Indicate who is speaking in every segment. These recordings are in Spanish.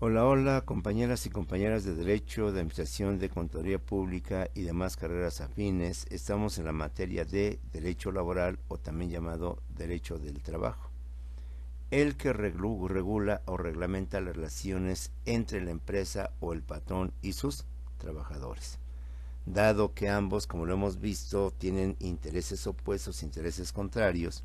Speaker 1: Hola, hola, compañeras y compañeras de Derecho, de Administración, de Contaduría Pública y demás carreras afines. Estamos en la materia de Derecho Laboral o también llamado Derecho del Trabajo, el que regula o reglamenta las relaciones entre la empresa o el patrón y sus trabajadores. Dado que ambos, como lo hemos visto, tienen intereses opuestos, intereses contrarios,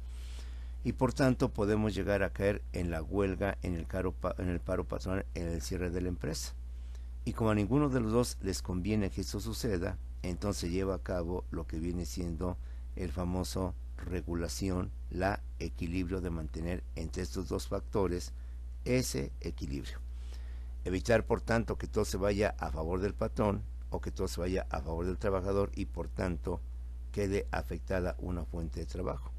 Speaker 1: y por tanto podemos llegar a caer en la huelga, en el paro patronal, en el cierre de la empresa. Y como a ninguno de los dos les conviene que esto suceda, entonces se lleva a cabo lo que viene siendo el famoso regulación, la equilibrio de mantener entre estos dos factores ese equilibrio. Evitar, por tanto, que todo se vaya a favor del patrón o que todo se vaya a favor del trabajador y, por tanto, quede afectada una fuente de trabajo.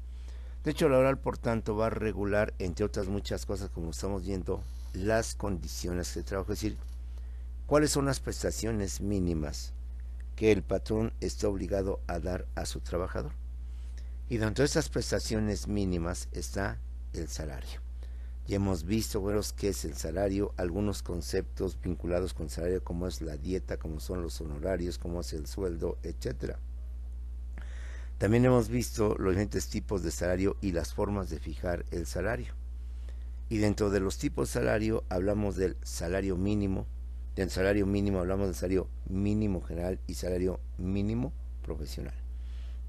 Speaker 1: Derecho laboral, por tanto, va a regular, entre otras muchas cosas, como estamos viendo, las condiciones de trabajo, es decir, cuáles son las prestaciones mínimas que el patrón está obligado a dar a su trabajador. Y dentro de estas prestaciones mínimas está el salario. Ya hemos visto, bueno, qué es el salario, algunos conceptos vinculados con el salario, como es la dieta, como son los honorarios, como es el sueldo, etcétera. También hemos visto los diferentes tipos de salario y las formas de fijar el salario. Y dentro de los tipos de salario hablamos del salario mínimo. Del salario mínimo hablamos del salario mínimo general y salario mínimo profesional,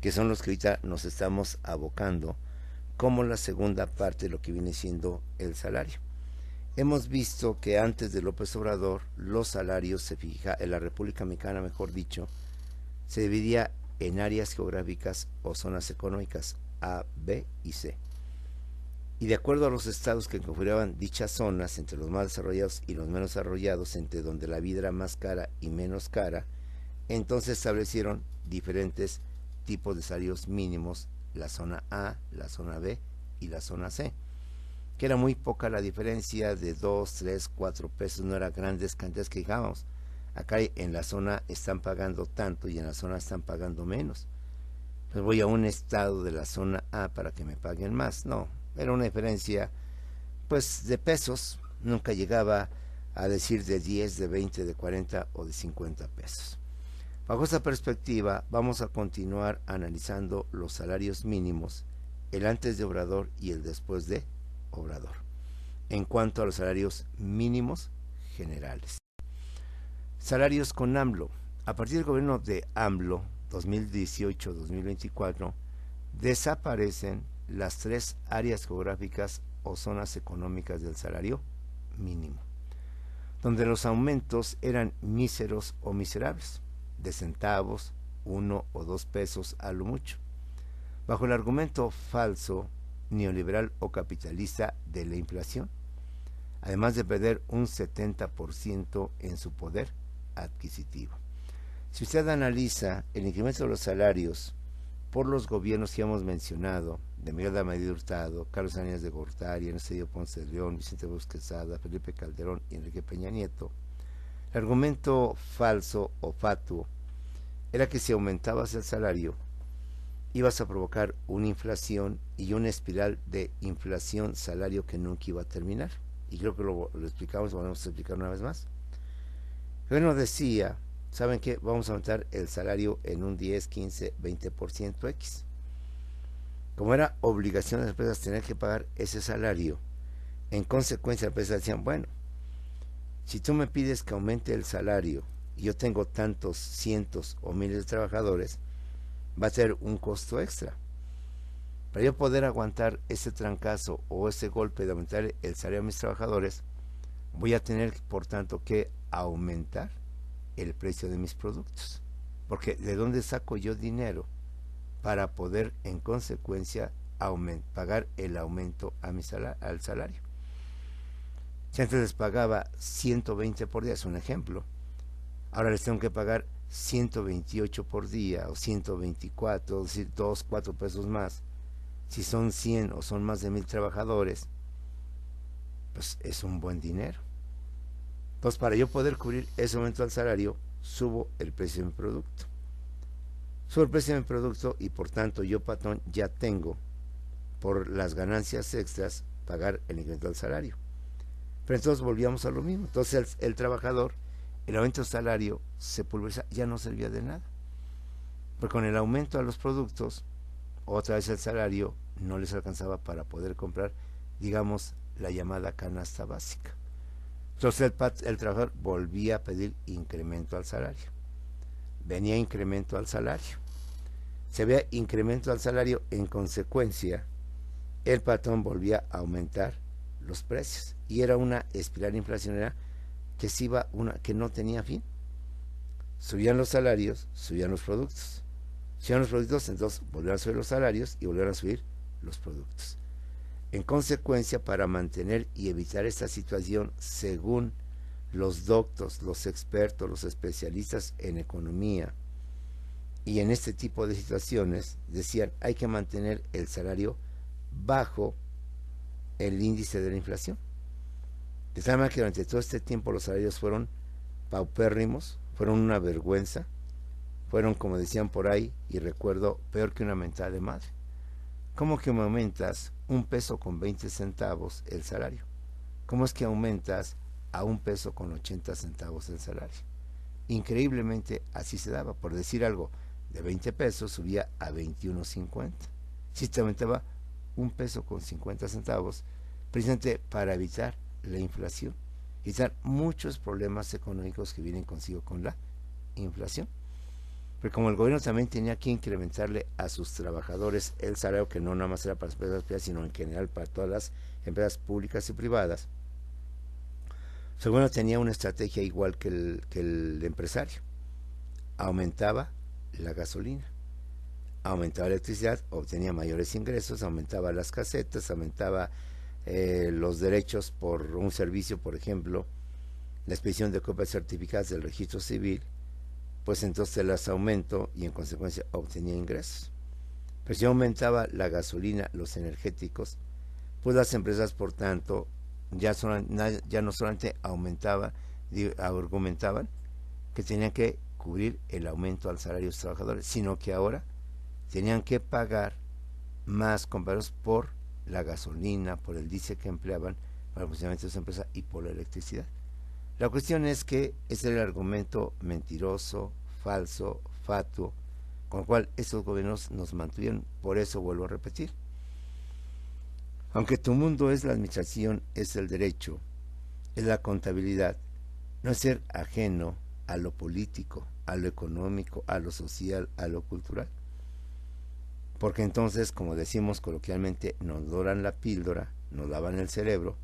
Speaker 1: que son los que ahorita nos estamos abocando como la segunda parte de lo que viene siendo el salario. Hemos visto que antes de López Obrador los salarios se fija en la República Mexicana, mejor dicho, se dividía en áreas geográficas o zonas económicas A, B y C. Y de acuerdo a los estados que configuraban dichas zonas, entre los más desarrollados y los menos desarrollados, entre donde la vida era más cara y menos cara, entonces establecieron diferentes tipos de salarios mínimos, la zona A, la zona B y la zona C, que era muy poca la diferencia de 2, 3, 4 pesos, no era grandes cantidades que digamos. Acá en la zona están pagando tanto y en la zona están pagando menos. Pues voy a un estado de la zona A para que me paguen más. No, era una diferencia pues de pesos, nunca llegaba a decir de 10, de 20, de 40 o de 50 pesos. Bajo esta perspectiva vamos a continuar analizando los salarios mínimos, el antes de Obrador y el después de Obrador, en cuanto a los salarios mínimos generales. Salarios con AMLO. A partir del gobierno de AMLO 2018-2024 desaparecen las tres áreas geográficas o zonas económicas del salario mínimo, donde los aumentos eran míseros o miserables, de centavos, 1 o 2 pesos a lo mucho, bajo el argumento falso, neoliberal o capitalista de la inflación, además de perder un 70% en su poder adquisitivo. Si usted analiza el incremento de los salarios por los gobiernos que hemos mencionado, de Miguel de Amadeo Hurtado, Carlos Salinas de Gortari, Ernesto Ponce de León, Vicente Fox Quesada, Felipe Calderón y Enrique Peña Nieto, el argumento falso o fatuo era que si aumentabas el salario, ibas a provocar una inflación y una espiral de inflación-salario que nunca iba a terminar. Y creo que lo explicamos, lo vamos a explicar una vez más. Bueno, decía, ¿saben qué? Vamos a aumentar el salario en un 10, 15, 20% X. Como era obligación de las empresas tener que pagar ese salario, en consecuencia las empresas decían, bueno, si tú me pides que aumente el salario y yo tengo tantos cientos o miles de trabajadores, va a ser un costo extra. Para yo poder aguantar ese trancazo o ese golpe de aumentar el salario a mis trabajadores, voy a tener, por tanto, que aumentar el precio de mis productos. Porque ¿de dónde saco yo dinero para poder, en consecuencia, pagar el aumento a al salario? Si antes les pagaba 120 por día, es un ejemplo, ahora les tengo que pagar 128 por día o 124, es decir, 2, 4 pesos más. Si son 100 o son más de 1000 trabajadores, pues es un buen dinero. Entonces, para yo poder cubrir ese aumento al salario, subo el precio de mi producto. Subo el precio de mi producto y por tanto yo, patrón, ya tengo por las ganancias extras pagar el incremento del salario. Pero entonces volvíamos a lo mismo. Entonces el trabajador, el aumento de salario se pulveriza, ya no servía de nada. Porque con el aumento de los productos, otra vez el salario no les alcanzaba para poder comprar, digamos, la llamada canasta básica. Entonces el trabajador volvía a pedir incremento al salario. Venía incremento al salario. Se veía incremento al salario, en consecuencia, el patrón volvía a aumentar los precios. Y era una espiral inflacionaria que no tenía fin. Subían los salarios, subían los productos. Subían los productos, entonces volvieron a subir los salarios y volvieron a subir los productos. En consecuencia, para mantener y evitar esta situación, según los doctos, los expertos, los especialistas en economía y en este tipo de situaciones, decían, hay que mantener el salario bajo el índice de la inflación. De tal manera que durante todo este tiempo los salarios fueron paupérrimos, fueron una vergüenza, fueron, como decían por ahí, y recuerdo, peor que una mentada de madre. ¿Cómo que me aumentas $1.20 el salario? ¿Cómo es que aumentas a $1.80 el salario? Increíblemente así se daba. Por decir algo, de 20 pesos subía a 21.50. Si te aumentaba $1.50, precisamente para evitar la inflación, evitar muchos problemas económicos que vienen consigo con la inflación. Pero como el gobierno también tenía que incrementarle a sus trabajadores el salario, que no nada más era para las empresas privadas, sino en general para todas las empresas públicas y privadas, el gobierno tenía una estrategia igual que el empresario. Aumentaba la gasolina, aumentaba la electricidad, obtenía mayores ingresos, aumentaba las casetas, aumentaba los derechos por un servicio, por ejemplo, la expedición de copias certificadas del registro civil, pues entonces las aumentó y en consecuencia obtenía ingresos. Pero si aumentaba la gasolina, los energéticos, pues las empresas, por tanto, ya no solamente argumentaban que tenían que cubrir el aumento al salario de los trabajadores, sino que ahora tenían que pagar más comparados por la gasolina, por el diésel que empleaban para el funcionamiento de su empresa y por la electricidad. La cuestión es que ese era el argumento mentiroso, falso, fatuo, con el cual estos gobiernos nos mantuvieron. Por eso vuelvo a repetir. Aunque tu mundo es la administración, es el derecho, es la contabilidad, no es ser ajeno a lo político, a lo económico, a lo social, a lo cultural. Porque entonces, como decimos coloquialmente, nos doran la píldora, nos lavan el cerebro,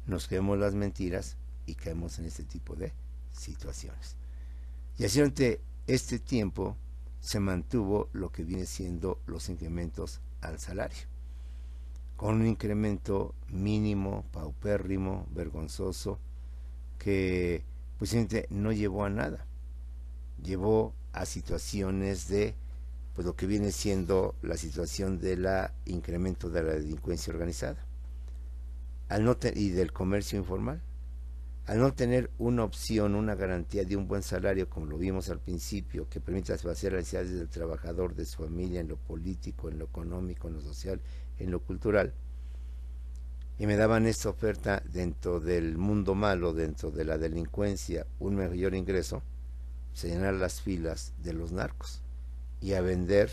Speaker 1: nos creemos las mentiras y caemos en este tipo de situaciones. Y así durante este tiempo se mantuvo lo que viene siendo los incrementos al salario, con un incremento mínimo, paupérrimo, vergonzoso, que pues no llevó a nada, llevó a situaciones de pues lo que viene siendo la situación del incremento de la delincuencia organizada y del comercio informal. Al no tener una opción, una garantía de un buen salario, como lo vimos al principio, que permita satisfacer las necesidades del trabajador, de su familia, en lo político, en lo económico, en lo social, en lo cultural, y me daban esta oferta dentro del mundo malo, dentro de la delincuencia, un mayor ingreso, se llenar las filas de los narcos y a vender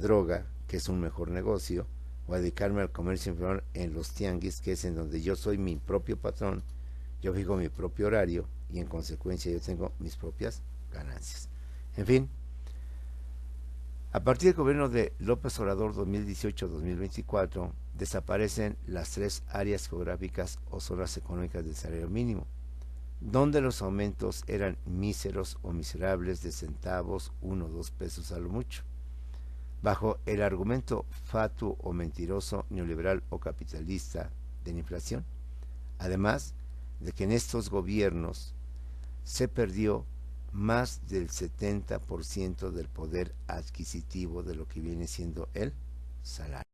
Speaker 1: droga, que es un mejor negocio, o a dedicarme al comercio informal en los tianguis, que es en donde yo soy mi propio patrón, yo fijo mi propio horario y en consecuencia yo tengo mis propias ganancias. En fin, a partir del gobierno de López Obrador 2018-2024 desaparecen las 3 áreas geográficas o zonas económicas del salario mínimo, donde los aumentos eran míseros o miserables de centavos, 1 o 2 pesos a lo mucho, bajo el argumento fatuo o mentiroso, neoliberal o capitalista de la inflación. Además de que en estos gobiernos se perdió más del 70% del poder adquisitivo de lo que viene siendo el salario.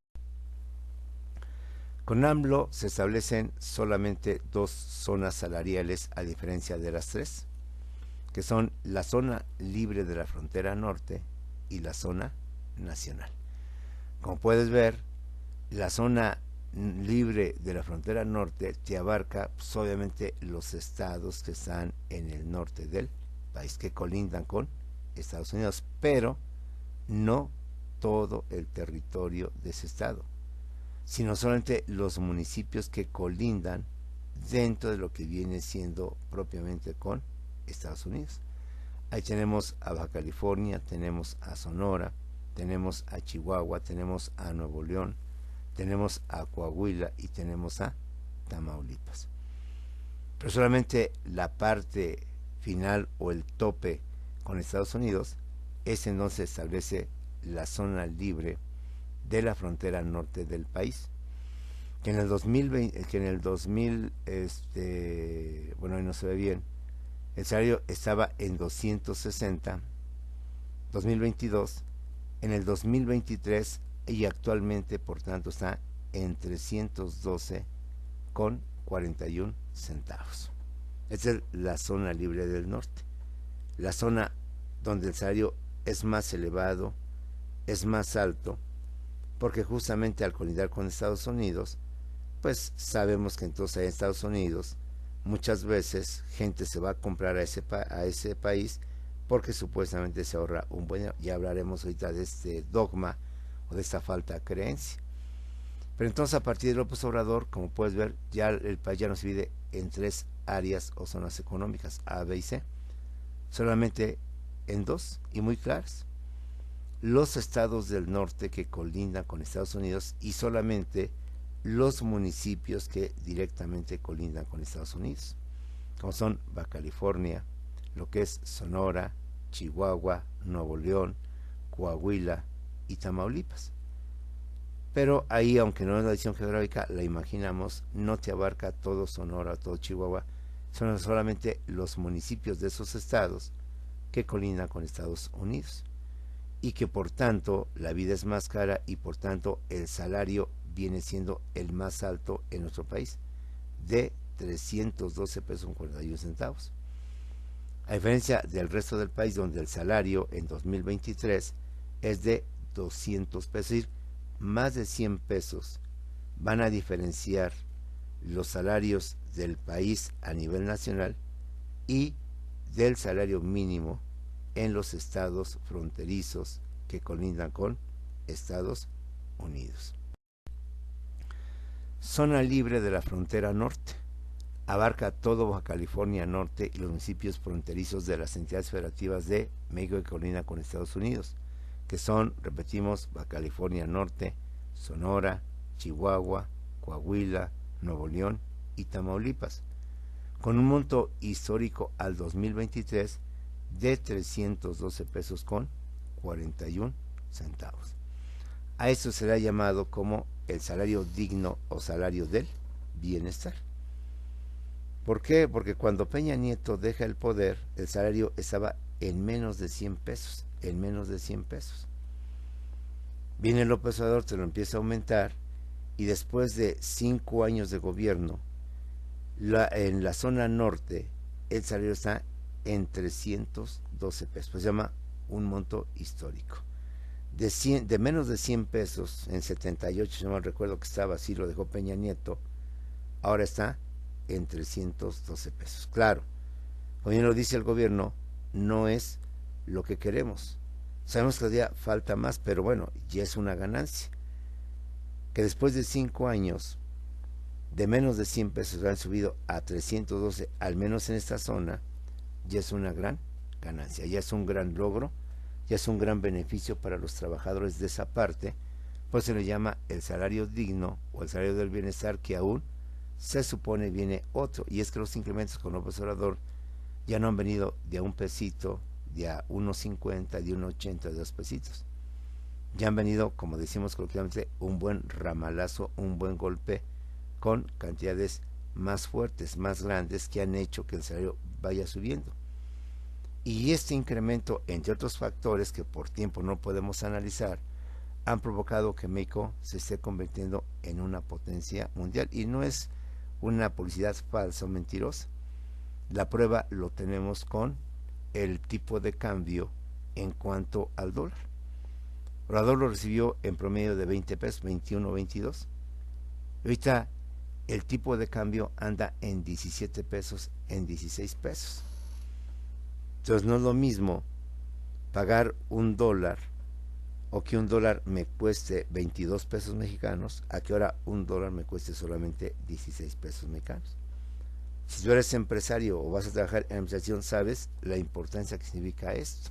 Speaker 1: Con AMLO se establecen solamente 2 zonas salariales a diferencia de las 3, que son la zona libre de la frontera norte y la zona nacional. Como puedes ver, la zona libre de la frontera norte te abarca pues, obviamente los estados que están en el norte del país, que colindan con Estados Unidos, pero no todo el territorio de ese estado, sino solamente los municipios que colindan dentro de lo que viene siendo propiamente con Estados Unidos. Ahí tenemos a Baja California, tenemos a Sonora, tenemos a Chihuahua, tenemos a Nuevo León, tenemos a Coahuila y tenemos a Tamaulipas. Pero solamente la parte final o el tope con Estados Unidos es en donde se establece la zona libre de la frontera norte del país, que en el 2020, bueno, ahí no se ve bien, el salario estaba en 260, 2022, en el 2023 y actualmente, por tanto, está en 312 con 41 centavos. Esa es la zona libre del norte, la zona donde el salario es más elevado, es más alto, porque justamente al colindar con Estados Unidos, pues sabemos que entonces en Estados Unidos muchas veces gente se va a comprar a ese país porque supuestamente se ahorra un buen, ya hablaremos ahorita de este dogma o de esta falta de creencia. Pero entonces a partir de López Obrador, como puedes ver, ya el país ya no se divide en 3 áreas o zonas económicas, A, B y C, solamente en 2 y muy claras. Los estados del norte que colindan con Estados Unidos y solamente los municipios que directamente colindan con Estados Unidos, como son Baja California, lo que es Sonora, Chihuahua, Nuevo León, Coahuila y Tamaulipas. Pero ahí, aunque no es la división geográfica, la imaginamos, no te abarca todo Sonora, todo Chihuahua, son solamente los municipios de esos estados que colindan con Estados Unidos y que por tanto la vida es más cara y por tanto el salario viene siendo el más alto en nuestro país, de 312 pesos con 41 centavos. A diferencia del resto del país, donde el salario en 2023 es de 200 pesos, es decir, más de 100 pesos van a diferenciar los salarios del país a nivel nacional y del salario mínimo en los estados fronterizos que colindan con Estados Unidos. Zona libre de la frontera norte. Abarca todo Baja California Norte y los municipios fronterizos de las entidades federativas de México que colindan con Estados Unidos, que son, repetimos, Baja California Norte, Sonora, Chihuahua, Coahuila, Nuevo León y Tamaulipas, con un monto histórico al 2023 de 312 pesos con 41 centavos. A esto se le ha llamado como el salario digno o salario del bienestar. ¿Por qué? Porque cuando Peña Nieto deja el poder, el salario estaba en menos de 100 pesos, en menos de 100 pesos. Viene López Obrador, te lo empieza a aumentar y después de 5 años de gobierno, en la zona norte, el salario está en 312 pesos, pues se llama un monto histórico. De menos de 100 pesos, en 78, si no mal recuerdo que estaba así, lo dejó Peña Nieto, ahora está en 312 pesos. Claro, como bien lo dice el gobierno, no es lo que queremos. Sabemos que todavía falta más, pero bueno, ya es una ganancia. Que después de 5 años, de menos de 100 pesos han subido a 312, al menos en esta zona, ya es una gran ganancia, ya es un gran logro, ya es un gran beneficio para los trabajadores de esa parte, pues se le llama el salario digno o el salario del bienestar, que aún se supone viene otro, y es que los incrementos con López Obrador ya no han venido de a un pesito, de a 1.50, de 1.80, de 2 pesitos. Ya han venido, como decimos coloquialmente, un buen ramalazo, un buen golpe, con cantidades más fuertes, más grandes, que han hecho que el salario vaya subiendo. Y este incremento, entre otros factores que por tiempo no podemos analizar, han provocado que México se esté convirtiendo en una potencia mundial. Y no es una publicidad falsa o mentirosa. La prueba lo tenemos con el tipo de cambio en cuanto al dólar. Obrador lo recibió en promedio de 20 pesos, 21, 22. Ahorita el tipo de cambio anda en 17 pesos, en 16 pesos. Entonces no es lo mismo pagar $1 o que $1 me cueste 22 pesos mexicanos a que ahora $1 me cueste solamente 16 pesos mexicanos. Si tú eres empresario o vas a trabajar en administración, sabes la importancia que significa esto.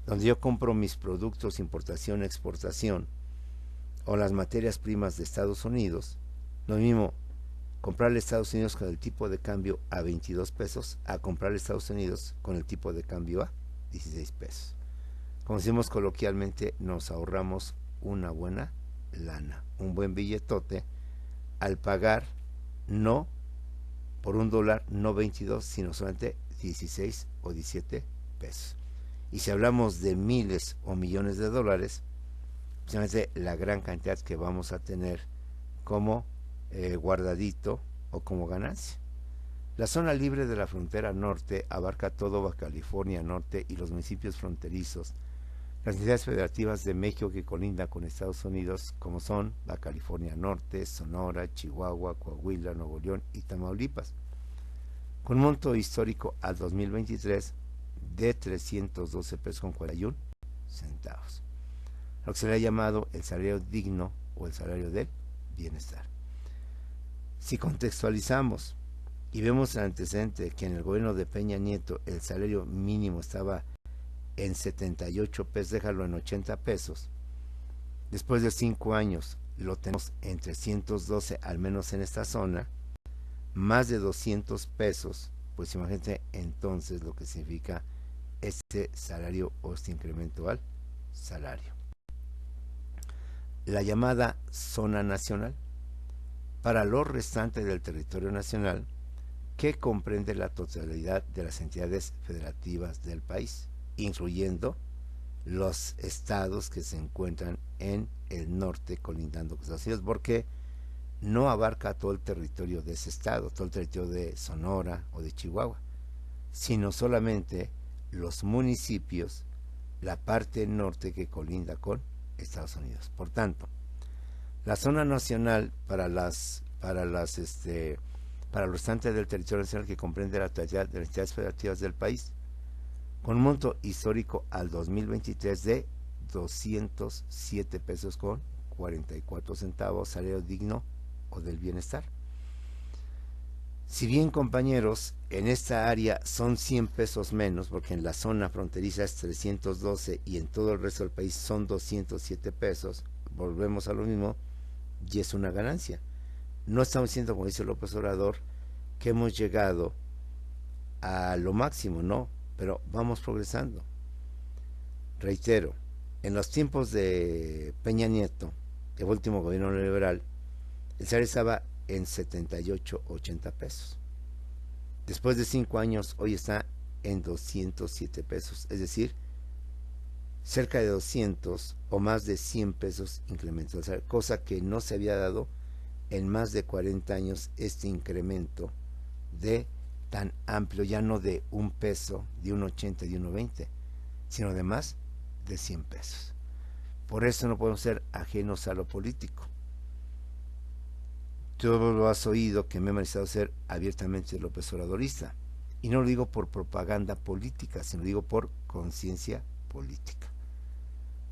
Speaker 1: Donde yo compro mis productos, importación, exportación, o las materias primas de Estados Unidos, lo mismo comprarle a Estados Unidos con el tipo de cambio a 22 pesos a comprarle a Estados Unidos con el tipo de cambio a 16 pesos. Como decimos coloquialmente, nos ahorramos una buena lana, un buen billetote al pagar no por $1, no 22, sino solamente 16 o 17 pesos. Y si hablamos de miles o millones de dólares, precisamente la gran cantidad que vamos a tener como guardadito o como ganancia. La zona libre de la frontera norte abarca todo Baja California Norte y los municipios fronterizos, las entidades federativas de México que colindan con Estados Unidos, como son Baja California Norte, Sonora, Chihuahua, Coahuila, Nuevo León y Tamaulipas, con un monto histórico al 2023 de 312 pesos con 41 centavos, lo que se le ha llamado el salario digno o el salario del bienestar. Si contextualizamos y vemos el antecedente que en el gobierno de Peña Nieto el salario mínimo estaba en 78 pesos, déjalo en 80 pesos, después de 5 años lo tenemos en 312, al menos en esta zona, más de 200 pesos, pues imagínate entonces lo que significa este salario o este incremento al salario. La llamada zona nacional, para los restantes del territorio nacional, que comprende la totalidad de las entidades federativas del país, incluyendo los estados que se encuentran en el norte colindando con Estados Unidos, porque no abarca todo el territorio de ese estado, todo el territorio de Sonora o de Chihuahua, sino solamente los municipios, la parte norte que colinda con Estados Unidos. Por tanto, la zona nacional para los restantes del territorio nacional que comprende la totalidad de las entidades federativas del país, con un monto histórico al 2023 de 207 pesos con 44 centavos, salario digno o del bienestar. Si bien, compañeros, en esta área son 100 pesos menos, porque en la zona fronteriza es 312 y en todo el resto del país son 207 pesos, volvemos a lo mismo y es una ganancia. No estamos diciendo, como dice López Obrador, que hemos llegado a lo máximo, no, pero vamos progresando. Reitero, en los tiempos de Peña Nieto, el último gobierno liberal, el salario estaba en 78, 80 pesos. Después de 5 años, hoy está en 207 pesos, es decir, cerca de 200 o más de 100 pesos incremento, o sea, cosa que no se había dado en más de 40 años, este incremento de tan amplio, ya no de un peso, de 1.80, de 1.20, sino de más de 100 pesos. Por eso no podemos ser ajenos a lo político. Tú lo has oído que me he manifestado ser abiertamente López Obradorista, y no lo digo por propaganda política, sino lo digo por conciencia política.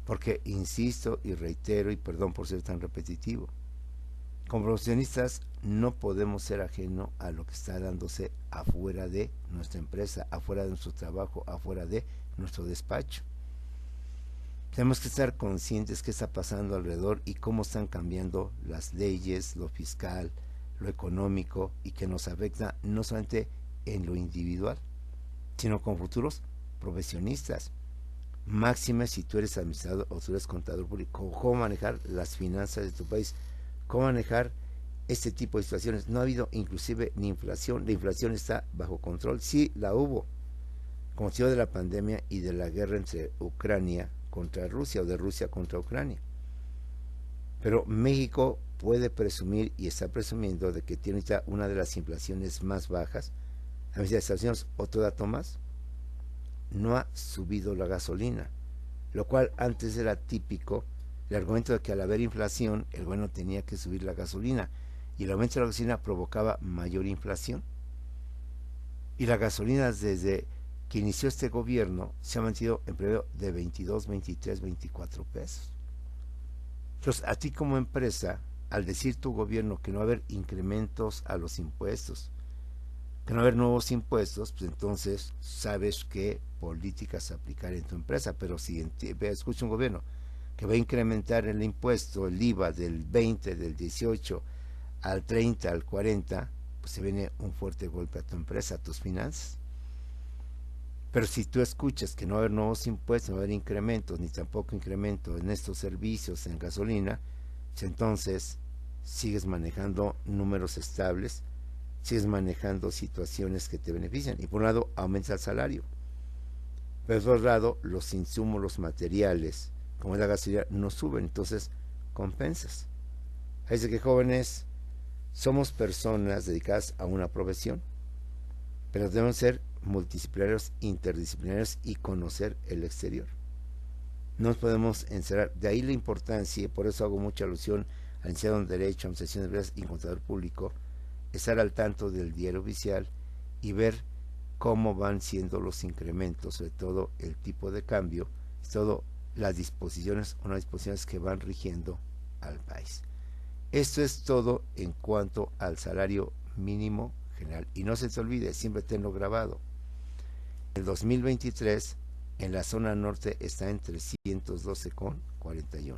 Speaker 1: Porque insisto y reitero, y perdón por ser tan repetitivo, como profesionistas no podemos ser ajenos a lo que está dándose afuera de nuestra empresa, afuera de nuestro trabajo, afuera de nuestro despacho. Tenemos que estar conscientes qué está pasando alrededor y cómo están cambiando las leyes, lo fiscal, lo económico, y que nos afecta no solamente en lo individual, sino con futuros profesionistas. Máxime si tú eres administrador o tú eres contador público, cómo manejar las finanzas de tu país, cómo manejar este tipo de situaciones. No ha habido inclusive ni inflación, la inflación está bajo control, sí la hubo, como motivo de la pandemia y de la guerra entre Ucrania contra Rusia o de Rusia contra Ucrania. Pero México puede presumir y está presumiendo de que tiene ya una de las inflaciones más bajas. A medida de Estados Unidos, otro dato más, no ha subido la gasolina, lo cual antes era típico el argumento de que al haber inflación, el gobierno tenía que subir la gasolina, y el aumento de la gasolina provocaba mayor inflación. Y la gasolina desde que inició este gobierno se ha mantenido en promedio de 22, 23, 24 pesos. Entonces, a ti como empresa, al decir tu gobierno que no va a haber incrementos a los impuestos, que no va a haber nuevos impuestos, pues entonces sabes qué políticas aplicar en tu empresa. Pero si escucha un gobierno que va a incrementar el impuesto, el IVA del 20, del 18 al 30, al 40, pues se viene un fuerte golpe a tu empresa, a tus finanzas. Pero si tú escuchas que no va a haber nuevos impuestos, no va a haber incrementos, ni tampoco incrementos en estos servicios, en gasolina, pues entonces sigues manejando números estables, sigues manejando situaciones que te benefician. Y por un lado, aumenta el salario. Pero por otro lado, los insumos, los materiales, como es la gasolina, no suben, entonces compensas. Así que, jóvenes, somos personas dedicadas a una profesión, pero debemos ser multidisciplinarios, interdisciplinarios y conocer el exterior. No nos podemos encerrar. De ahí la importancia, y por eso hago mucha alusión al licenciado en Derecho, Administración de Empresas y Contador Público, estar al tanto del diario oficial y ver cómo van siendo los incrementos, sobre todo el tipo de cambio, todo las disposiciones, unas disposiciones que van rigiendo al país. Esto es todo en cuanto al salario mínimo general. Y no se te olvide, siempre tenlo grabado. El 2023 en la zona norte está en 312,41.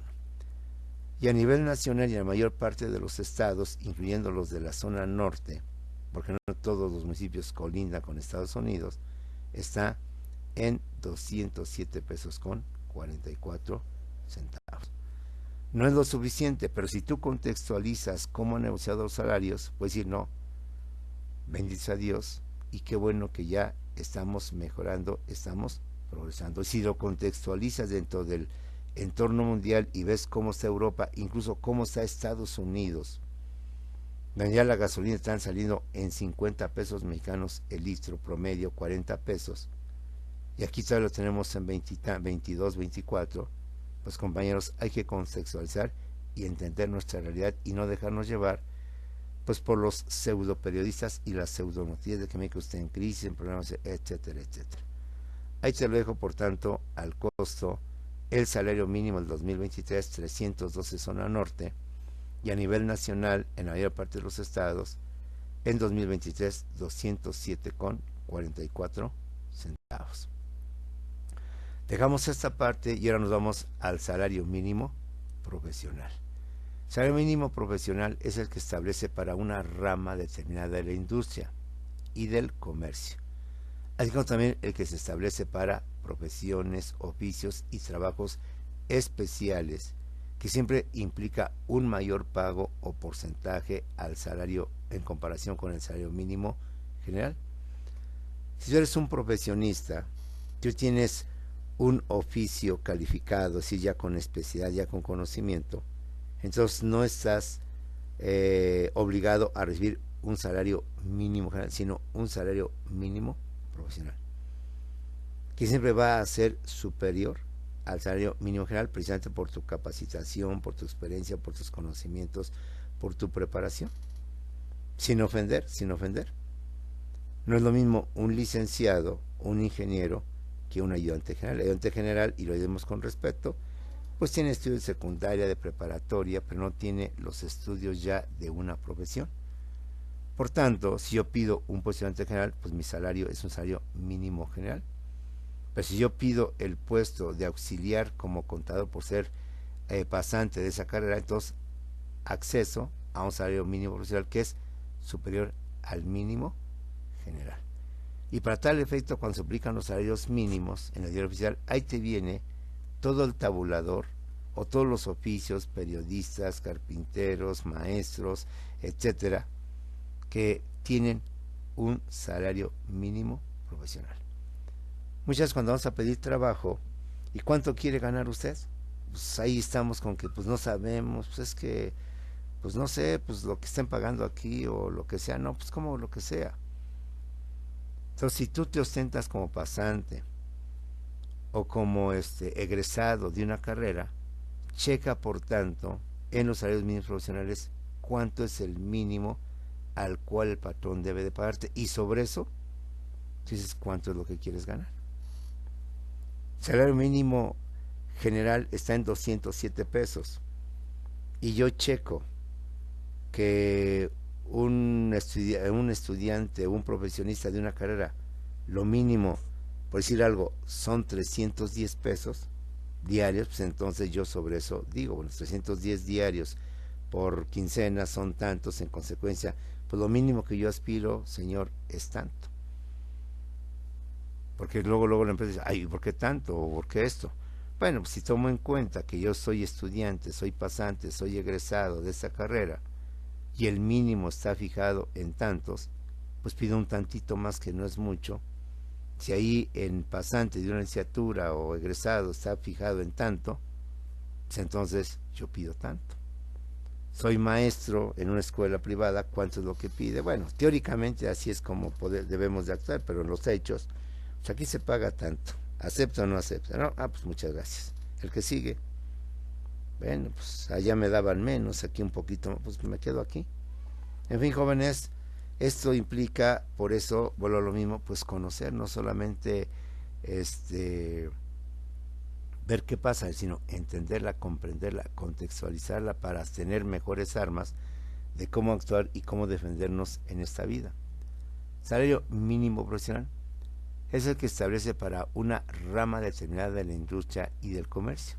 Speaker 1: Y a nivel nacional y en la mayor parte de los estados, incluyendo los de la zona norte, porque no todos los municipios colindan con Estados Unidos, está en 207 pesos con 44 centavos. No es lo suficiente, pero si tú contextualizas cómo han negociado los salarios, puedes decir, no, bendito a Dios, y qué bueno que ya estamos mejorando, estamos progresando. Si lo contextualizas dentro del entorno mundial y ves cómo está Europa, incluso cómo está Estados Unidos, donde ya la gasolina están saliendo en 50 pesos mexicanos el litro promedio, 40 pesos, y aquí todavía lo tenemos en 22, 24, pues compañeros, hay que contextualizar y entender nuestra realidad y no dejarnos llevar pues por los pseudo periodistas y las pseudo noticias de que México está en crisis, en problemas, etcétera, etcétera. Ahí te lo dejo, por tanto, al costo, el salario mínimo del 2023, 312 zona norte, y a nivel nacional, en la mayor parte de los estados, en 2023, 207,44 centavos. Dejamos esta parte y ahora nos vamos al salario mínimo profesional. El salario mínimo profesional es el que establece para una rama determinada de la industria y del comercio, así como también el que se establece para profesiones, oficios y trabajos especiales, que siempre implica un mayor pago o porcentaje al salario en comparación con el salario mínimo general. Si tú eres un profesionista, tú tienes un oficio calificado, es decir, ya con especialidad, ya con conocimiento, entonces no estás obligado a recibir un salario mínimo general, sino un salario mínimo profesional, que siempre va a ser superior al salario mínimo general, precisamente por tu capacitación, por tu experiencia, por tus conocimientos, por tu preparación, sin ofender, sin ofender. No es lo mismo un licenciado, un ingeniero, que un ayudante general. El ayudante general, y lo diremos con respeto, pues tiene estudios de secundaria, de preparatoria, pero no tiene los estudios ya de una profesión. Por tanto, si yo pido un puesto de ayudante general, pues mi salario es un salario mínimo general. Pero si yo pido el puesto de auxiliar como contador por ser pasante de esa carrera, entonces acceso a un salario mínimo profesional que es superior al mínimo general. Y para tal efecto, cuando se aplican los salarios mínimos en el diario oficial, ahí te viene todo el tabulador o todos los oficios, periodistas, carpinteros, maestros, etcétera, que tienen un salario mínimo profesional. Muchas veces cuando vamos a pedir trabajo, ¿y cuánto quiere ganar usted? Pues ahí estamos con que pues no sabemos, pues es que, pues no sé, pues lo que estén pagando aquí o lo que sea, no, pues como lo que sea. Entonces, si tú te ostentas como pasante o como egresado de una carrera, checa por tanto en los salarios mínimos profesionales cuánto es el mínimo al cual el patrón debe de pagarte, y sobre eso dices cuánto es lo que quieres ganar. El salario mínimo general está en 207 pesos y yo checo que un estudiante, un profesionista de una carrera, lo mínimo, por decir algo, son 310 pesos diarios, pues entonces yo sobre eso digo, bueno, 310 diarios por quincena son tantos, en consecuencia, pues lo mínimo que yo aspiro, señor, es tanto. Porque luego la empresa dice, ay, ¿por qué tanto? ¿O por qué esto? Bueno, pues si tomo en cuenta que yo soy estudiante, soy pasante, soy egresado de esa carrera, y el mínimo está fijado en tantos, pues pido un tantito más, que no es mucho. Si ahí en pasante de una licenciatura o egresado está fijado en tanto, pues entonces yo pido tanto. Soy maestro en una escuela privada, ¿cuánto es lo que pide? Bueno, teóricamente así es como debemos de actuar, pero en los hechos, pues aquí se paga tanto. ¿Acepta o no acepta? No, pues muchas gracias. El que sigue, bueno, pues allá me daban menos, aquí un poquito, pues me quedo aquí. En fin, jóvenes, esto implica, por eso, vuelvo a lo mismo, pues conocer, no solamente ver qué pasa, sino entenderla, comprenderla, contextualizarla para tener mejores armas de cómo actuar y cómo defendernos en esta vida. Salario mínimo profesional es el que establece para una rama determinada de la industria y del comercio,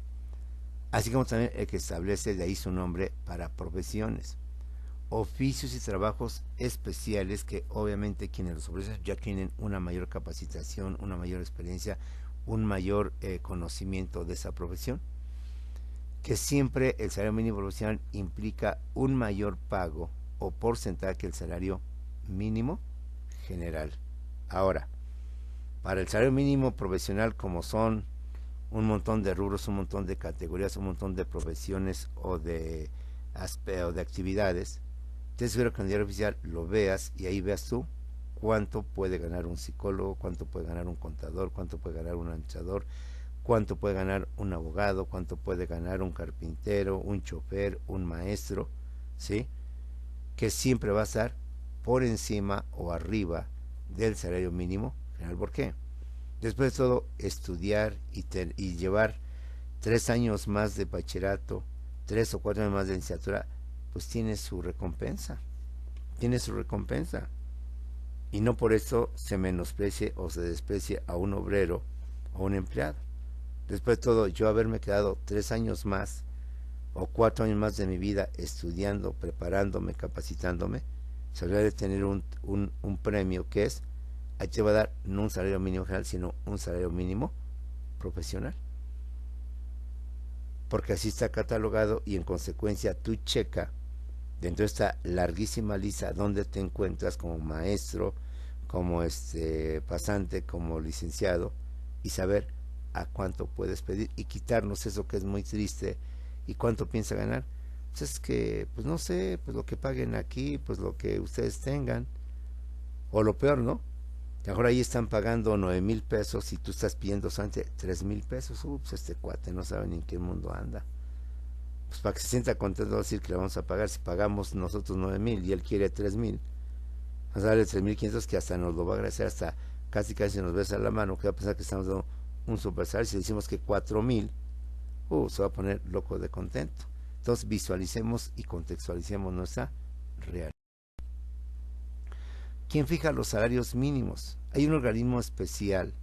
Speaker 1: así como también el que establece, de ahí su nombre, para profesiones, oficios y trabajos especiales que obviamente quienes los ofrecen ya tienen una mayor capacitación, una mayor experiencia, un mayor conocimiento de esa profesión, que siempre el salario mínimo profesional implica un mayor pago o porcentaje que el salario mínimo general. Ahora, para el salario mínimo profesional, como son un montón de rubros, un montón de categorías, un montón de profesiones o de actividades, te aseguro que en el diario oficial lo veas y ahí veas tú cuánto puede ganar un psicólogo, cuánto puede ganar un contador, cuánto puede ganar un administrador, cuánto puede ganar un abogado, cuánto puede ganar un carpintero, un chofer, un maestro, ¿sí? Que siempre va a estar por encima o arriba del salario mínimo general. ¿Por qué? Después de todo, estudiar y llevar 3 años más de bachillerato, 3 o 4 años más de licenciatura, pues tiene su recompensa, tiene su recompensa. Y no por eso se menosprecie o se desprecie a un obrero o un empleado. Después de todo, yo haberme quedado 3 años más o 4 años más de mi vida estudiando, preparándome, capacitándome, se debería de tener un premio que es, ahí te va a dar no un salario mínimo general, sino un salario mínimo profesional. Porque así está catalogado y en consecuencia tú checa dentro de esta larguísima lista donde te encuentras como maestro, como pasante, como licenciado, y saber a cuánto puedes pedir y quitarnos eso que es muy triste. ¿Y cuánto piensa ganar? Pues es que, pues no sé, pues lo que paguen aquí, pues lo que ustedes tengan, o lo peor, ¿no? Ahora ahí están pagando 9,000 pesos y tú estás pidiendo solamente 3,000 pesos. Pues este cuate no sabe ni en qué mundo anda. Pues para que se sienta contento decir que le vamos a pagar, si pagamos nosotros 9,000 y él quiere 3,000, vamos a darle 3,500, que hasta nos lo va a agradecer, hasta casi nos besa la mano, que va a pensar que estamos dando un super salario. Si decimos que 4,000, se va a poner loco de contento. Entonces visualicemos y contextualicemos nuestra realidad. ¿Quién fija los salarios mínimos? Hay un organismo especial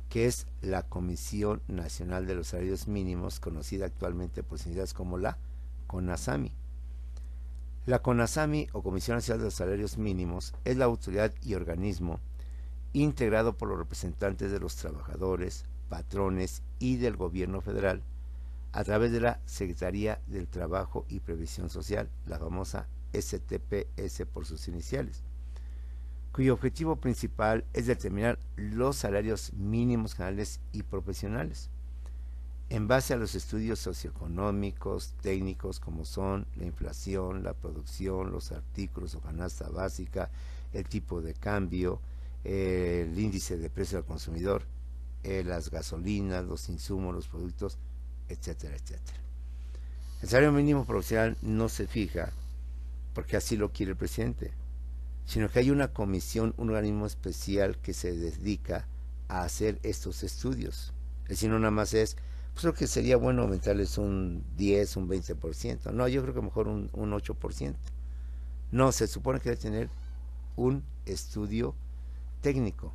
Speaker 1: que es la Comisión Nacional de los Salarios Mínimos, conocida actualmente por siglas como la CONASAMI. La CONASAMI, o Comisión Nacional de los Salarios Mínimos, es la autoridad y organismo integrado por los representantes de los trabajadores, patrones y del gobierno federal a través de la Secretaría del Trabajo y Previsión Social, la famosa STPS por sus iniciales, cuyo objetivo principal es determinar los salarios mínimos generales y profesionales, en base a los estudios socioeconómicos, técnicos, como son la inflación, la producción, los artículos o canasta básica, el tipo de cambio, el índice de precio al consumidor, las gasolinas, los insumos, los productos, etcétera, etcétera. El salario mínimo profesional no se fija porque así lo quiere el presidente, sino que hay una comisión, un organismo especial que se dedica a hacer estos estudios. Es decir, no nada más es, pues creo que sería bueno aumentarles un 10, un 20%. No, yo creo que mejor un 8%. No, se supone que debe tener un estudio técnico,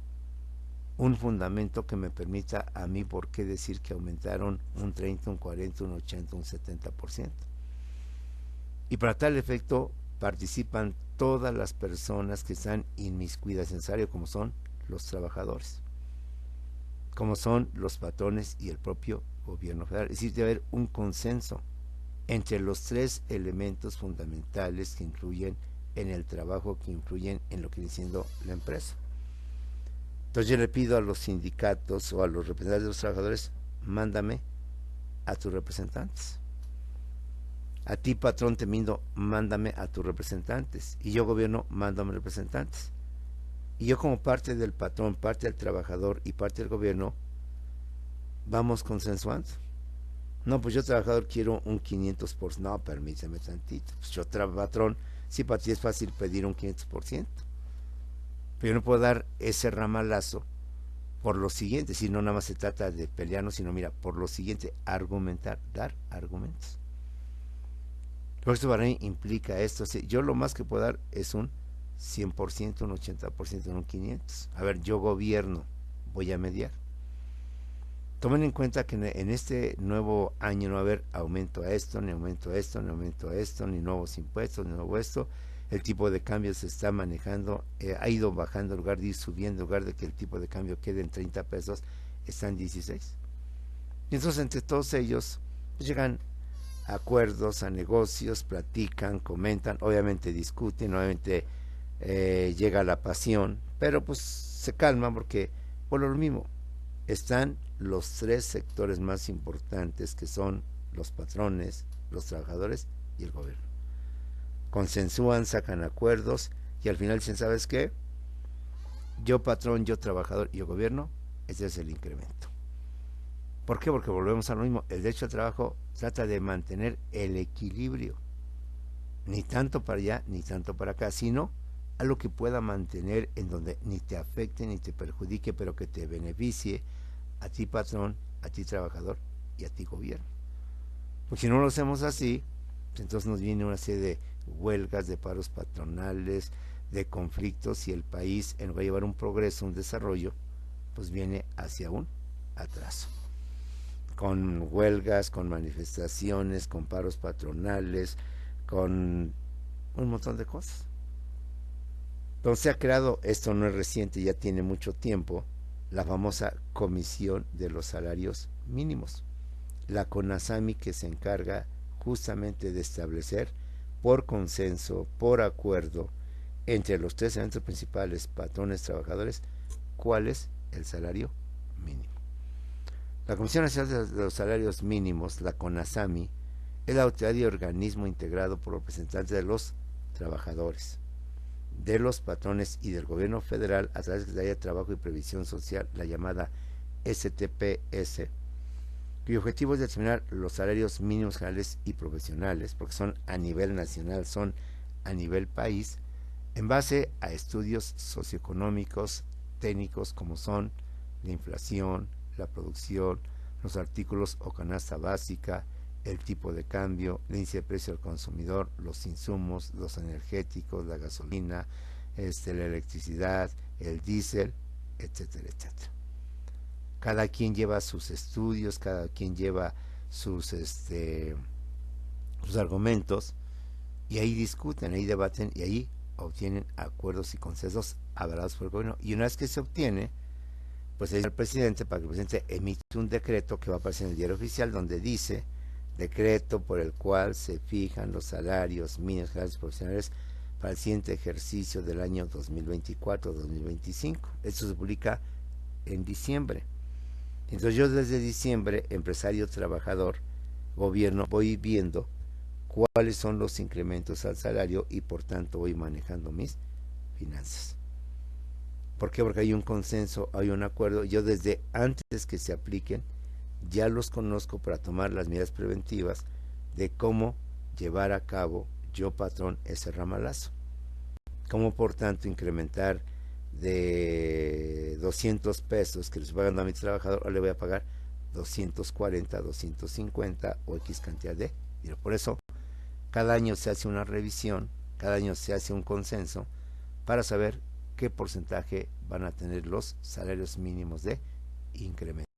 Speaker 1: un fundamento que me permita a mí por qué decir que aumentaron un 30, un 40, un 80, un 70%. Y para tal efecto participan todas las personas que están inmiscuidas en el salario, como son los trabajadores, como son los patrones y el propio gobierno federal. Es decir, debe haber un consenso entre los tres elementos fundamentales que influyen en el trabajo, que influyen en lo que viene siendo la empresa. Entonces yo le pido a los sindicatos o a los representantes de los trabajadores, mándame a tus representantes. A ti, patrón, te mando, mándame a tus representantes. Y yo, gobierno, mándame representantes. Y yo, como parte del patrón, parte del trabajador y parte del gobierno, vamos consensuando. No, pues yo, trabajador, quiero un 500%. No, permíteme tantito. Pues yo, patrón, sí, para ti es fácil pedir un 500%. Pero yo no puedo dar ese ramalazo por lo siguiente. Si no, nada más se trata de pelearnos, sino, mira, por lo siguiente, argumentar, dar argumentos. Por eso para mí implica esto. Yo lo más que puedo dar es un 100%, un 80%, un 500%. A ver, yo gobierno, voy a mediar. Tomen en cuenta que en este nuevo año no va a haber aumento a esto, ni aumento a esto, ni aumento a esto, ni nuevos impuestos, ni nuevo esto. El tipo de cambio se está manejando, ha ido bajando en lugar de ir subiendo, en lugar de que el tipo de cambio quede en 30 pesos, está en 16. Y entonces entre todos ellos pues, llegan a acuerdos, a negocios, platican, comentan, obviamente discuten, obviamente llega la pasión, pero pues se calman porque por lo mismo están los tres sectores más importantes que son los patrones, los trabajadores y el gobierno. Consensúan, sacan acuerdos y al final dicen, ¿sabes qué? Yo patrón, yo trabajador y yo gobierno, ese es el incremento. ¿Por qué? Porque volvemos a lo mismo. El derecho al trabajo trata de mantener el equilibrio, ni tanto para allá ni tanto para acá, sino a lo que pueda mantener en donde ni te afecte ni te perjudique, pero que te beneficie a ti patrón, a ti trabajador y a ti gobierno. Porque si no lo hacemos así, pues entonces nos viene una serie de huelgas, de paros patronales, de conflictos y el país, en lugar de llevar un progreso, un desarrollo, pues viene hacia un atraso. Con huelgas, con manifestaciones, con paros patronales, con un montón de cosas. Entonces se ha creado, esto no es reciente, ya tiene mucho tiempo, la famosa Comisión de los Salarios Mínimos, la CONASAMI, que se encarga justamente de establecer por consenso, por acuerdo, entre los tres elementos principales, patrones, trabajadores, cuál es el salario mínimo. La Comisión Nacional de los Salarios Mínimos, la CONASAMI, es la autoridad y organismo integrado por representantes de los trabajadores, de los patrones y del gobierno federal a través de la Secretaría de Trabajo y Previsión Social, la llamada STPS, cuyo objetivo es determinar los salarios mínimos generales y profesionales, porque son a nivel nacional, son a nivel país, en base a estudios socioeconómicos, técnicos, como son la inflación, la producción, los artículos o canasta básica, el tipo de cambio, el índice de precio del consumidor, los insumos, los energéticos, la gasolina, la electricidad, el diésel, etcétera, etcétera. Cada quien lleva sus estudios, cada quien lleva sus argumentos y ahí discuten, ahí debaten y ahí obtienen acuerdos y consensos avalados por el gobierno. Y una vez que se obtiene, pues le dice al presidente para que el presidente emite un decreto que va a aparecer en el diario oficial donde dice: decreto por el cual se fijan los salarios mínimos generales profesionales para el siguiente ejercicio del año 2024-2025. Esto se publica en diciembre. Entonces yo desde diciembre, empresario, trabajador, gobierno, voy viendo cuáles son los incrementos al salario y por tanto voy manejando mis finanzas. ¿Por qué? Porque hay un consenso, hay un acuerdo. Yo desde antes que se apliquen ya los conozco para tomar las medidas preventivas de cómo llevar a cabo yo, patrón, ese ramalazo. Cómo, por tanto, incrementar de 200 pesos que les estoy pagando a mi trabajador, o le voy a pagar 240, 250 o X cantidad de dinero. Por eso, cada año se hace una revisión, cada año se hace un consenso para saber qué porcentaje van a tener los salarios mínimos de incremento.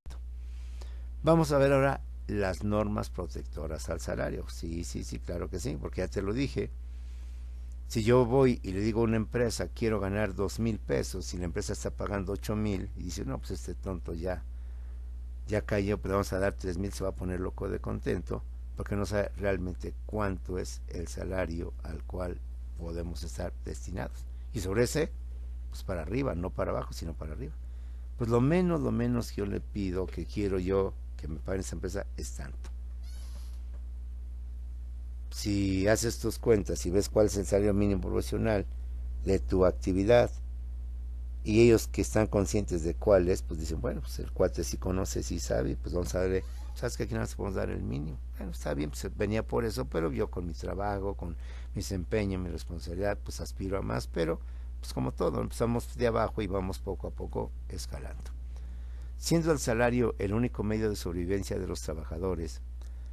Speaker 1: Vamos a ver ahora las normas protectoras al salario. Sí, claro que sí, porque ya te lo dije. Si yo voy y le digo a una empresa, quiero ganar 2,000 pesos, y la empresa está pagando 8,000, y dice, no, pues este tonto ya cayó, pero vamos a dar 3,000, se va a poner loco de contento, porque no sabe realmente cuánto es el salario al cual podemos estar destinados. Y sobre ese, pues para arriba, no para abajo, sino para arriba. Pues lo menos que yo le pido, que quiero yo que me paguen esa empresa, es tanto. Si haces tus cuentas y ves cuál es el salario mínimo profesional de tu actividad, y ellos que están conscientes de cuál es, pues dicen, bueno, pues el cuate sí conoce, sí sabe, pues vamos a darle, ¿sabes que aquí no nos podemos dar el mínimo? Bueno, está bien, pues venía por eso, pero yo con mi trabajo, con mi desempeño, mi responsabilidad, pues aspiro a más, pero pues como todo, empezamos de abajo y vamos poco a poco escalando. Siendo el salario el único medio de sobrevivencia de los trabajadores,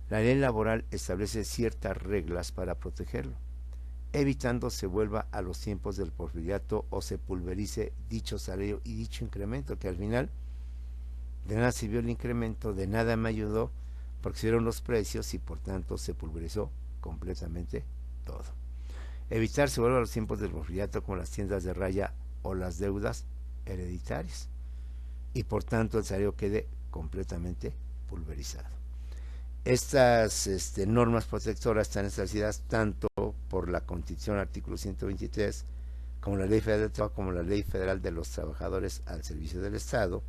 Speaker 1: la ley laboral establece ciertas reglas para protegerlo, evitando se vuelva a los tiempos del porfiriato o se pulverice dicho salario y dicho incremento, que al final de nada sirvió el incremento, de nada me ayudó, porque subieron los precios y por tanto se pulverizó completamente todo. Evitar se vuelva a los tiempos del porfiriato como las tiendas de raya o las deudas hereditarias, y por tanto el salario quede completamente pulverizado. Estas normas protectoras están establecidas tanto por la Constitución, artículo 123, como la Ley Federal del Trabajo, como la Ley Federal de los Trabajadores al Servicio del Estado,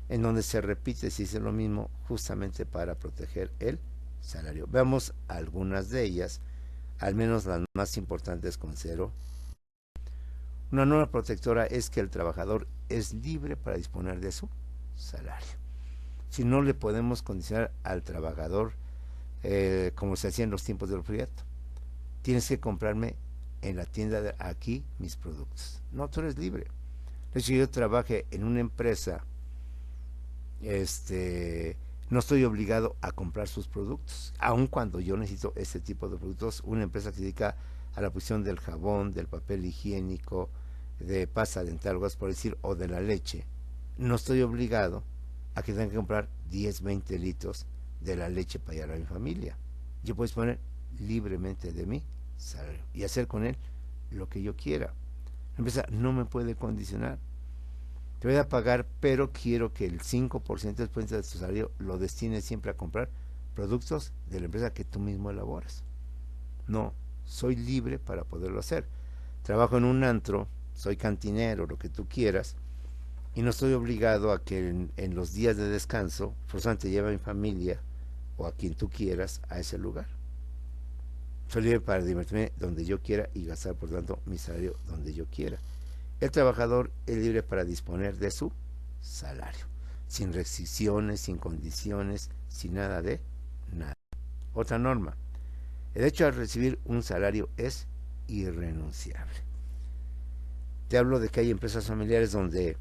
Speaker 1: en donde se repite, se dice lo mismo, justamente para proteger el salario. Veamos algunas de ellas, al menos las más importantes considero. Una norma protectora es que el trabajador es libre para disponer de su salario. Si no le podemos condicionar al trabajador como se hacía en los tiempos del porfiriato, tienes que comprarme en la tienda de aquí mis productos. No, tú eres libre. De hecho, yo trabaje en una empresa, no estoy obligado a comprar sus productos, aun cuando yo necesito este tipo de productos. Una empresa que se dedica a la producción del jabón, del papel higiénico, de pasta dental, algo así por decir, o de la leche, no estoy obligado a que tenga que comprar 10, 20 litros de la leche para llevar a mi familia. Yo puedo disponer libremente de mi salario y hacer con él lo que yo quiera. La empresa no me puede condicionar. Te voy a pagar, pero quiero que el 5% después de tu salario lo destines siempre a comprar productos de la empresa que tú mismo elaboras. No, soy libre para poderlo hacer. Trabajo en un antro, soy cantinero, lo que tú quieras, y no estoy obligado a que en los días de descanso forzosamente lleve a mi familia o a quien tú quieras a ese lugar. Soy libre para divertirme donde yo quiera y gastar, por tanto, mi salario donde yo quiera. El trabajador es libre para disponer de su salario, sin restricciones, sin condiciones, sin nada de nada. Otra norma: el derecho a recibir un salario es irrenunciable. Te hablo de que hay empresas familiares donde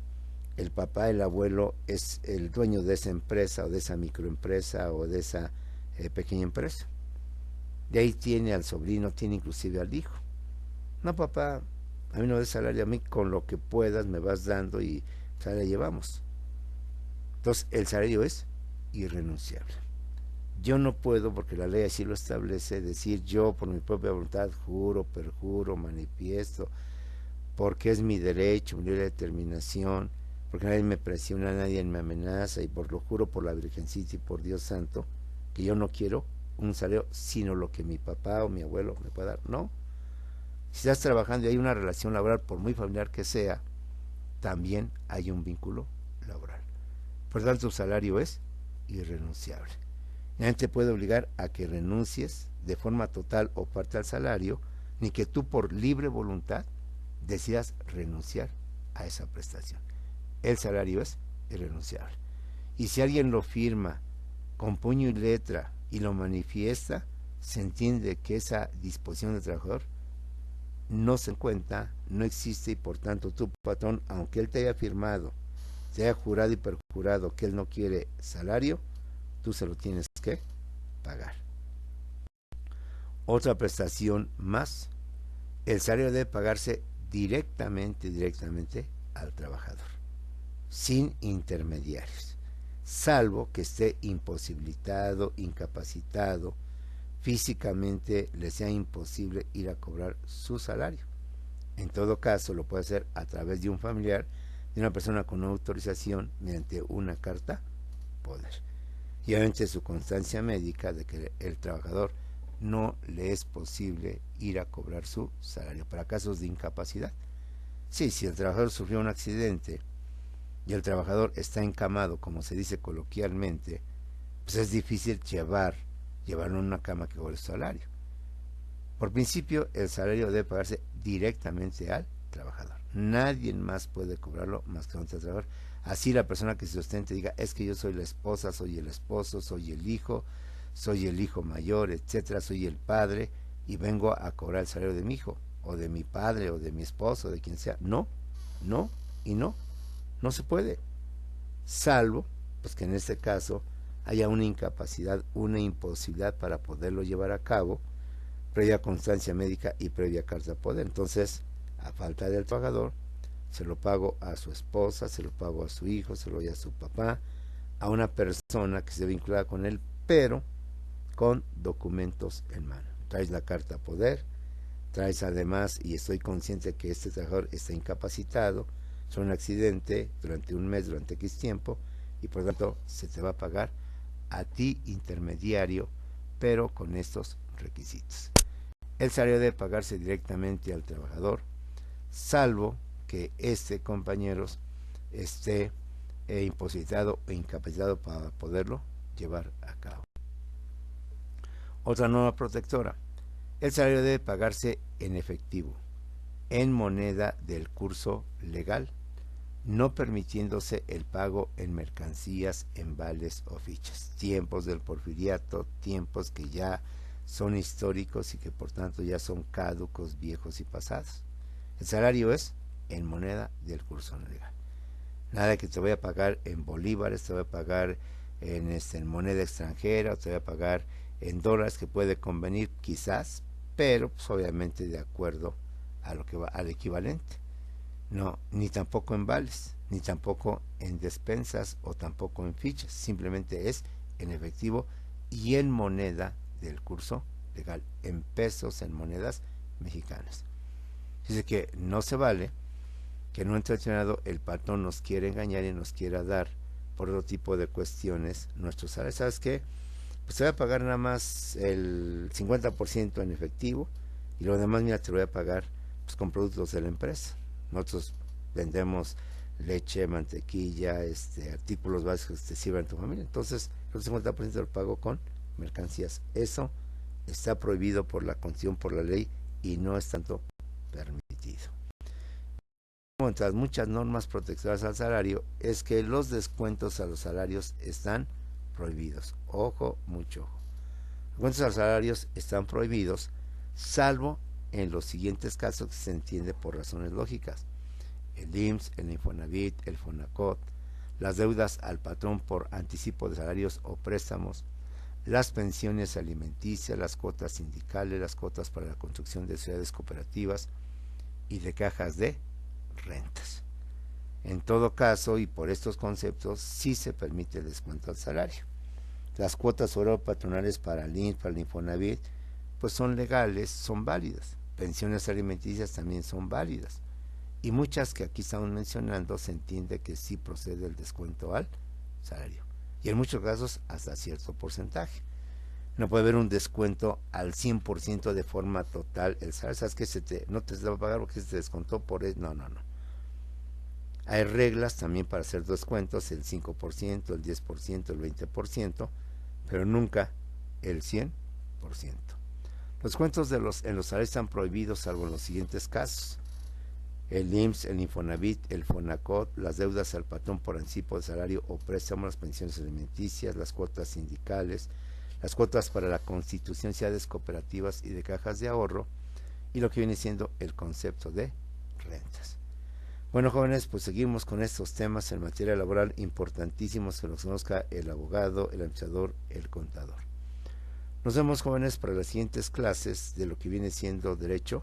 Speaker 1: el papá, el abuelo, es el dueño de esa empresa o de esa microempresa o de esa pequeña empresa. De ahí tiene al sobrino, tiene inclusive al hijo. No, papá, a mí no des salario, a mí con lo que puedas me vas dando y ya le llevamos. Entonces el salario es irrenunciable. Yo no puedo, porque la ley así lo establece, decir yo por mi propia voluntad juro, perjuro, manifiesto, porque es mi derecho, mi libre determinación, porque nadie me presiona, nadie me amenaza, y por lo juro por la Virgencita y por Dios Santo, que yo no quiero un salario, sino lo que mi papá o mi abuelo me pueda dar. No. Si estás trabajando y hay una relación laboral, por muy familiar que sea, también hay un vínculo laboral. Por tanto, tu salario es irrenunciable. Nadie te puede obligar a que renuncies de forma total o parte al salario, ni que tú por libre voluntad decidas renunciar a esa prestación. El salario es irrenunciable. Y si alguien lo firma con puño y letra y lo manifiesta, se entiende que esa disposición del trabajador no se encuentra, no existe, y por tanto tu patrón, aunque él te haya firmado, te haya jurado y perjurado que él no quiere salario, tú se lo tienes que pagar. Otra prestación más, el salario debe pagarse directamente al trabajador, sin intermediarios, salvo que esté imposibilitado, incapacitado, físicamente le sea imposible ir a cobrar su salario. En todo caso, lo puede hacer a través de un familiar, de una persona con autorización, mediante una carta poder. Y obviamente su constancia médica de que el trabajador no le es posible ir a cobrar su salario para casos de incapacidad. Sí, si el trabajador sufrió un accidente y el trabajador está encamado, como se dice coloquialmente, pues es difícil llevarlo en una cama que cobre su salario. Por principio, el salario debe pagarse directamente al trabajador. Nadie más puede cobrarlo más que un trabajador. Así la persona que se sustente diga, es que yo soy la esposa, soy el esposo, soy el hijo mayor, etcétera, soy el padre y vengo a cobrar el salario de mi hijo, o de mi padre, o de mi esposo, de quien sea. No se puede. Salvo, pues que en este caso haya una incapacidad, una imposibilidad para poderlo llevar a cabo, previa constancia médica y previa carta poder. Entonces, a falta del trabajador, se lo pago a su esposa, se lo pago a su hijo, se lo doy a su papá, a una persona que esté vinculada con él, pero con documentos en mano. Traes la carta poder, traes además, y estoy consciente que este trabajador está incapacitado, es un accidente durante un mes, durante X tiempo, y por lo tanto se te va a pagar a ti, intermediario, pero con estos requisitos. El salario debe pagarse directamente al trabajador, salvo que este, compañeros, esté imposibilitado o incapacitado para poderlo llevar a cabo. Otra norma protectora, el salario debe pagarse en efectivo, en moneda del curso legal, no permitiéndose el pago en mercancías, en vales o fichas. Tiempos del porfiriato, tiempos que ya son históricos y que por tanto ya son caducos, viejos y pasados. El salario es en moneda del curso legal. Nada que te voy a pagar en bolívares, te voy a pagar en moneda extranjera, o te voy a pagar en dólares, que puede convenir quizás, pero pues obviamente de acuerdo a lo que va al equivalente. No, ni tampoco en vales, ni tampoco en despensas o tampoco en fichas, simplemente es en efectivo y en moneda del curso legal, en pesos, en monedas mexicanas. Dice que no se vale que en un intencionado el patrón nos quiere engañar y nos quiera dar por otro tipo de cuestiones nuestros salarios. ¿Sabes qué? Pues te voy a pagar nada más el 50% en efectivo y lo demás, mira, te lo voy a pagar pues con productos de la empresa. Nosotros vendemos leche, mantequilla, artículos básicos que te sirvan a tu familia. Entonces, el 50% lo pago con mercancías. Eso está prohibido por la Constitución, por la ley, y no es tanto permitido. Entre las muchas normas protectoras al salario es que los descuentos a los salarios están prohibidos. Ojo, mucho ojo. Los descuentos a los salarios están prohibidos, salvo en los siguientes casos que se entiende por razones lógicas: el IMSS, el Infonavit, el Fonacot, las deudas al patrón por anticipo de salarios o préstamos, las pensiones alimenticias, las cuotas sindicales, las cuotas para la construcción de ciudades cooperativas y de cajas de rentas. En todo caso, y por estos conceptos, sí se permite el descuento al salario. Las cuotas patronales para el IMSS, para el Infonavit, pues son legales, son válidas. Pensiones alimenticias también son válidas. Y muchas que aquí estamos mencionando se entiende que sí procede el descuento al salario. Y en muchos casos hasta cierto porcentaje. No puede haber un descuento al 100% de forma total. El salario, ¿sabes qué? No te va a pagar porque se te descontó por eso. No. Hay reglas también para hacer descuentos, el 5%, el 10%, el 20%, pero nunca el 100%. Los descuentos en los salarios están prohibidos salvo en los siguientes casos: el IMSS, el Infonavit, el Fonacot, las deudas al patrón por anticipo de salario o préstamo, las pensiones alimenticias, las cuotas sindicales, las cuotas para la constitución de sociedades cooperativas y de cajas de ahorro, y lo que viene siendo el concepto de rentas. Bueno, jóvenes, pues seguimos con estos temas en materia laboral importantísimos que los conozca el abogado, el administrador, el contador. Nos vemos, jóvenes, para las siguientes clases de lo que viene siendo derecho